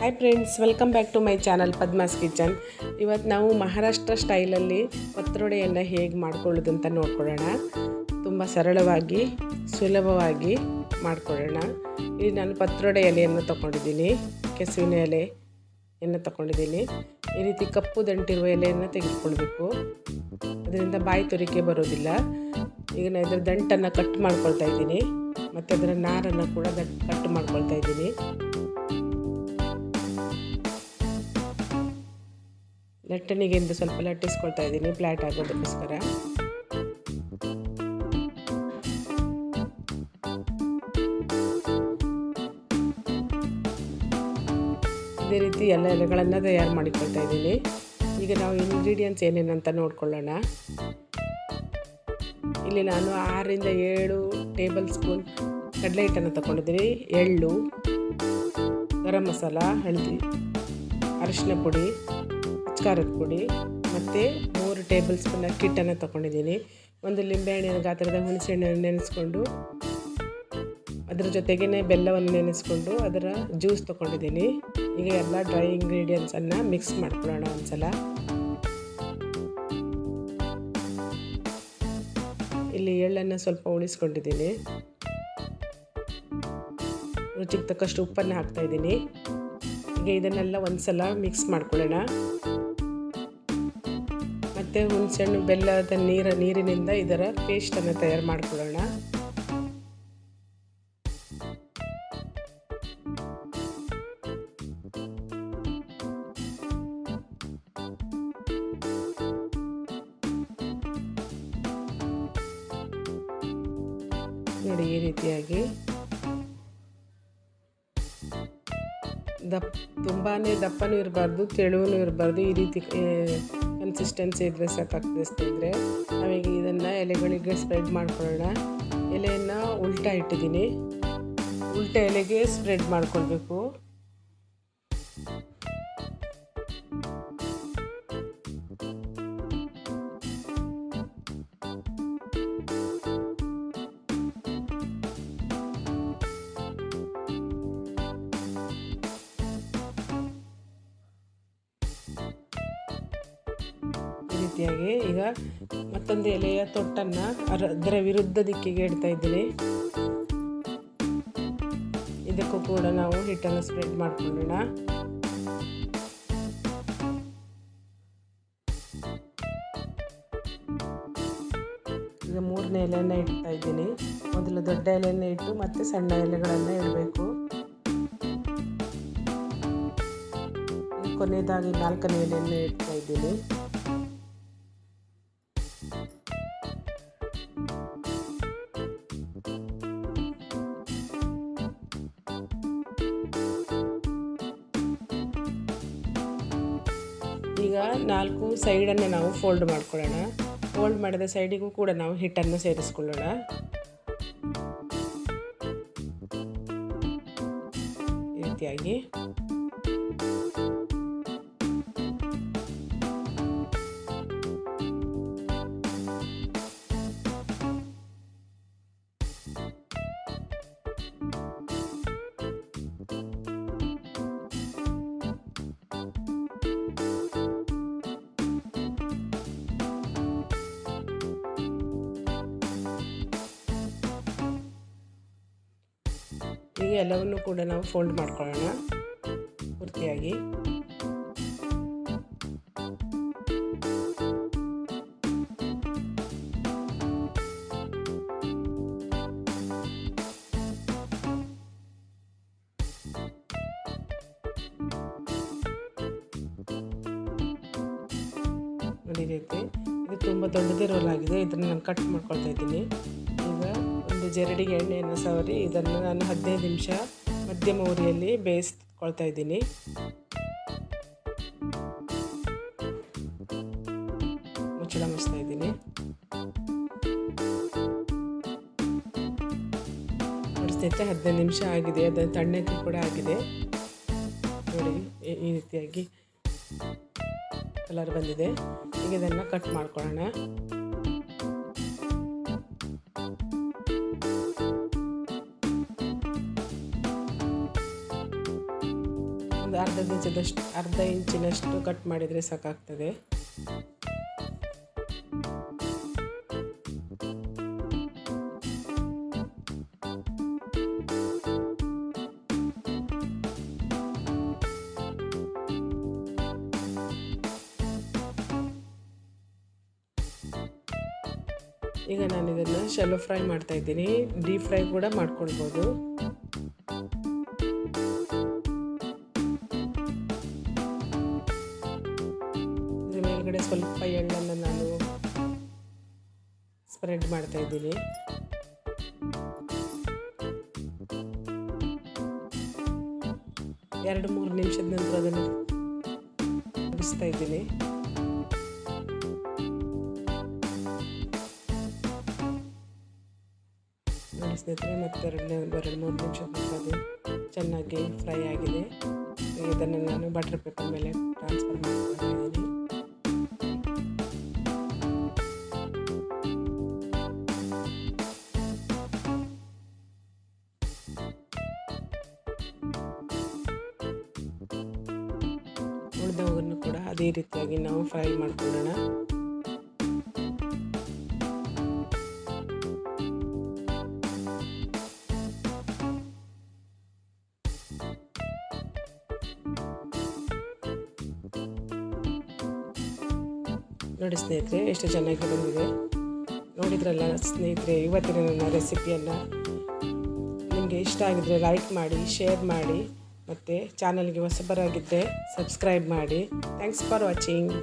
Hi friends, welcome back to my channel Padma's kitchen. ಇವತ್ತು ನಾವು ಮಹಾರಾಷ್ಟ್ರ ಸ್ಟೈಲಲ್ಲಿ ಪತ್ರೊಡೆಯನ್ನು ಹೇಗೆ ಮಾಡ್ಕೊಳ್ಳೋದು ಅಂತ ನೋಡ್ಕೊಳ್ಳೋಣ. ತುಂಬ ಸರಳವಾಗಿ ಸುಲಭವಾಗಿ ಮಾಡ್ಕೊಳ್ಳೋಣ. ಇಲ್ಲಿ ನಾನು ಪತ್ರೊಡೆ ಎಲೆಯನ್ನು ತೊಗೊಂಡಿದ್ದೀನಿ, ಕೆಸುವಿನ ಎಲೆಯನ್ನು ತೊಗೊಂಡಿದ್ದೀನಿ. ಈ ರೀತಿ ಕಪ್ಪು ದಂಟಿರುವ ಎಲೆಯನ್ನು ತೆಗೆದುಕೊಳ್ಬೇಕು, ಅದರಿಂದ ಬಾಯಿ ತುರಿಕೆ ಬರೋದಿಲ್ಲ. ಈಗ ನಾನು ಇದರ ದಂಟನ್ನು ಕಟ್ ಮಾಡ್ಕೊಳ್ತಾ ಇದ್ದೀನಿ ಮತ್ತು ಅದರ ನಾರನ್ನು ಕೂಡ ಕಟ್ ಮಾಡ್ಕೊಳ್ತಾ ಇದ್ದೀನಿ. ಲಟ್ಟಣಿಗೆಂದು ಸ್ವಲ್ಪ ಲಟ್ಟಿಸ್ಕೊಳ್ತಾ ಇದ್ದೀನಿ ಫ್ಲಾಟ್ ಆಗೋದಕ್ಕೋಸ್ಕರ. ಇದೇ ರೀತಿ ಎಲ್ಲ ಎಲೆಗಳನ್ನು ತಯಾರು ಮಾಡಿಕೊಳ್ತಾ ಇದ್ದೀನಿ. ಈಗ ನಾವು ಇಂಗ್ರೀಡಿಯೆಂಟ್ಸ್ ಏನೇನಂತ ನೋಡ್ಕೊಳ್ಳೋಣ. ಇಲ್ಲಿ ನಾನು 6 ರಿಂದ 7 ಟೇಬಲ್ ಸ್ಪೂನ್ ಕಡಲೆ ಹಿಟ್ಟನ್ನು ತಗೊಂಡಿದ್ದೀನಿ. ಎಳ್ಳು, ಗರಂ ಮಸಾಲ, ಹಳದಿ, ಅರಿಶಿನ ಪುಡಿ, ಖಾರದ ಪುಡಿ ಮತ್ತು 3 ಟೇಬಲ್ ಸ್ಪೂನ್ ಅಕ್ಕಿ ಹಿಟ್ಟನ್ನು ತೊಗೊಂಡಿದ್ದೀನಿ. ಒಂದು ಲಿಂಬೆಹಣ್ಣಿನ ಗಾತ್ರದ ಹುಣಸೆಹಣ್ಣನ್ನು ನೆನೆಸ್ಕೊಂಡು ಅದರ ಜೊತೆಗೇ ಬೆಲ್ಲವನ್ನು ನೆನೆಸ್ಕೊಂಡು ಅದರ ಜ್ಯೂಸ್ ತೊಗೊಂಡಿದ್ದೀನಿ. ಈಗ ಎಲ್ಲ ಡ್ರೈ ಇಂಗ್ರೀಡಿಯೆಂಟ್ಸನ್ನು ಮಿಕ್ಸ್ ಮಾಡ್ಕೊಳ್ಳೋಣ ಒಂದು ಸಲ. ಇಲ್ಲಿ ಎಳ್ಳನ್ನು ಸ್ವಲ್ಪ ಉಳಿಸ್ಕೊಂಡಿದ್ದೀನಿ. ರುಚಿಗೆ ತಕ್ಕಷ್ಟು ಉಪ್ಪನ್ನು ಹಾಕ್ತಾಯಿದ್ದೀನಿ. ಈಗ ಇದನ್ನೆಲ್ಲ ಒಂದು ಸಲ ಮಿಕ್ಸ್ ಮಾಡ್ಕೊಳ್ಳೋಣ. ಮತ್ತು ಹುಣಸೆಹಣ್ಣು ಬೆಲ್ಲದ ನೀರಿನಿಂದ ಇದರ ಪೇಸ್ಟನ್ನು ತಯಾರು ಮಾಡ್ಕೊಳ್ಳೋಣ. ನೋಡಿ, ಈ ರೀತಿಯಾಗಿ ತುಂಬಾ ದಪ್ಪನೂ ಇರಬಾರ್ದು, ತೆಳುವೂ ಇರಬಾರ್ದು. ಈ ರೀತಿ ಕನ್ಸಿಸ್ಟೆನ್ಸಿ ಇದ್ದರೆ ಸಾಕಾಗ್ತಿದ್ರೆ ನಾವೀಗ ಇದನ್ನು ಎಲೆಗಳಿಗೆ ಸ್ಪ್ರೆಡ್ ಮಾಡ್ಕೊಳ್ಳೋಣ. ಎಲೆಯನ್ನು ಉಲ್ಟಾ ಇಟ್ಟಿದ್ದೀನಿ, ಉಲ್ಟಾ ಎಲೆಗೆ ಸ್ಪ್ರೆಡ್ ಮಾಡ್ಕೊಳ್ಬೇಕು. ರೀತಿಯಾಗಿ ಈಗ ಮತ್ತೊಂದು ಎಲೆಯ ತೊಟ್ಟನ್ನು ಅದರ ವಿರುದ್ಧ ದಿಕ್ಕಿಗೆ ಇಡ್ತಾ ಇದ್ದೀನಿ. ಇದಕ್ಕೂ ಕೂಡ ನಾವು ಹಿಟ್ಟನ್ನು ಸ್ಪ್ರೆಡ್ ಮಾಡ್ಕೊಳ್ಳೋಣ. ಈಗ 3ನೇ ಎಲೆಯನ್ನು ಇಡ್ತಾ ಇದ್ದೀನಿ. ಮೊದಲು ದೊಡ್ಡ ಎಲೆಯನ್ನು ಇಟ್ಟು ಮತ್ತೆ ಸಣ್ಣ ಎಲೆಗಳನ್ನು ಇಡಬೇಕು. ಕೊನೆಯದಾಗಿ 4ನೇ ಎಲೆಯನ್ನು ಇಡ್ತಾ ಇದ್ದೀನಿ. ಈಗ 4 ಸೈಡನ್ನು ನಾವು ಫೋಲ್ಡ್ ಮಾಡ್ಕೊಳ್ಳೋಣ. ಫೋಲ್ಡ್ ಮಾಡಿದ ಸೈಡಿಗೂ ಕೂಡ ನಾವು ಹಿಟ್ಟನ್ನು ಸೇರಿಸ್ಕೊಳ್ಳೋಣ. ಈ ರೀತಿಯಾಗಿ ಈಗ ಎಲ್ಲವನ್ನು ಕೂಡ ನಾವು ಫೋಲ್ಡ್ ಮಾಡ್ಕೊಳ್ಳೋಣ ಪೂರ್ತಿಯಾಗಿ. ನೋಡಿ, ರೀತಿ ಇದು ತುಂಬ ದೊಡ್ಡದೇ ರೋಲ್ ಆಗಿದೆ. ಇದನ್ನು ನಾನು ಕಟ್ ಮಾಡ್ಕೊಳ್ತಾ ಇದ್ದೀನಿ. ಈಗ ಒಂದು ಜರಡಿಗೆ ಎಣ್ಣೆಯನ್ನು ಸವರಿ ಇದನ್ನು ನಾನು 15 ನಿಮಿಷ ಮಧ್ಯಮ ಉರಿಯಲ್ಲಿ ಬೇಯಿಸ್ಕೊಳ್ತಾ ಇದ್ದೀನಿ. ಮುಚ್ಚಳ ಮುಚ್ತಾ ಇದ್ದೀನಿ. ಸ್ನೇಹಿತರೆ, 15 ನಿಮಿಷ ಆಗಿದೆ. ಅದನ್ನು ತಣ್ಣಕ್ಕೆ ಕೂಡ ಆಗಿದೆ. ನೋಡಿ, ಈ ರೀತಿಯಾಗಿ ಕಲರ್ ಬಂದಿದೆ. ಈಗ ಇದನ್ನು ಕಟ್ ಮಾಡ್ಕೊಳ್ಳೋಣ. ಒಂದು ಅರ್ಧ ಇಂಚಿನಷ್ಟು ಕಟ್ ಮಾಡಿದರೆ ಸಾಕಾಗ್ತದೆ. ಈಗ ನಾನು ಇದನ್ನು ಶೆಲೋ ಫ್ರೈ ಮಾಡ್ತಾ ಇದ್ದೀನಿ. ಡೀಪ್ ಫ್ರೈ ಕೂಡ ಮಾಡ್ಕೊಳ್ಬೋದು. ಇದ್ರ ಮೇಲ್ಗಡೆ ಸ್ವಲ್ಪ ಎಳ್ಳನ್ನು ನಾನು ಸ್ಪ್ರೆಡ್ ಮಾಡ್ತಾ ಇದ್ದೀನಿ. ಎರಡು ಮೂರು ನಿಮಿಷದ ನಂತರ ಅದನ್ನು ಮುಗಿಸ್ತಾ ಇದ್ದೀನಿ. ನೋಡಿ ಸ್ನೇಹಿತರೆ, ಮತ್ತೆ ಎರಡು ಮೂರು ನಿಮಿಷದ ನಂತರ ಅದು ಚೆನ್ನಾಗಿ ಫ್ರೈ ಆಗಿದೆ. ಇದನ್ನು ನಾನು ಬಟರ್ ಪೇಪರ್ ಮೇಲೆ ಟ್ರಾನ್ಸ್ಫರ್ ಮಾಡ್ತಾ ಇದ್ದೀನಿ. ಉಳಿದವನ್ನು ಕೂಡ ಅದೇ ರೀತಿಯಾಗಿ ನಾವು ಫ್ರೈ ಮಾಡ್ಕೊಳ್ಳೋಣ. ನೋಡಿ ಸ್ನೇಹಿತರೆ, ಎಷ್ಟು ಚೆನ್ನಾಗಿ ಬಂದಿದೆ. ನೋಡಿದ್ರಲ್ಲ ಸ್ನೇಹಿತರೆ, ಇವತ್ತಿನ ನನ್ನ ರೆಸಿಪಿಯನ್ನು ನಿಮಗೆ ಇಷ್ಟ ಆಗಿದ್ದರೆ ಲೈಕ್ ಮಾಡಿ, ಶೇರ್ ಮಾಡಿ, ಮತ್ತು ಚಾನಲ್ಗೆ ಹೊಸಬರಾಗಿದ್ದರೆ ಸಬ್ಸ್ಕ್ರೈಬ್ ಮಾಡಿ. Thanks for watching.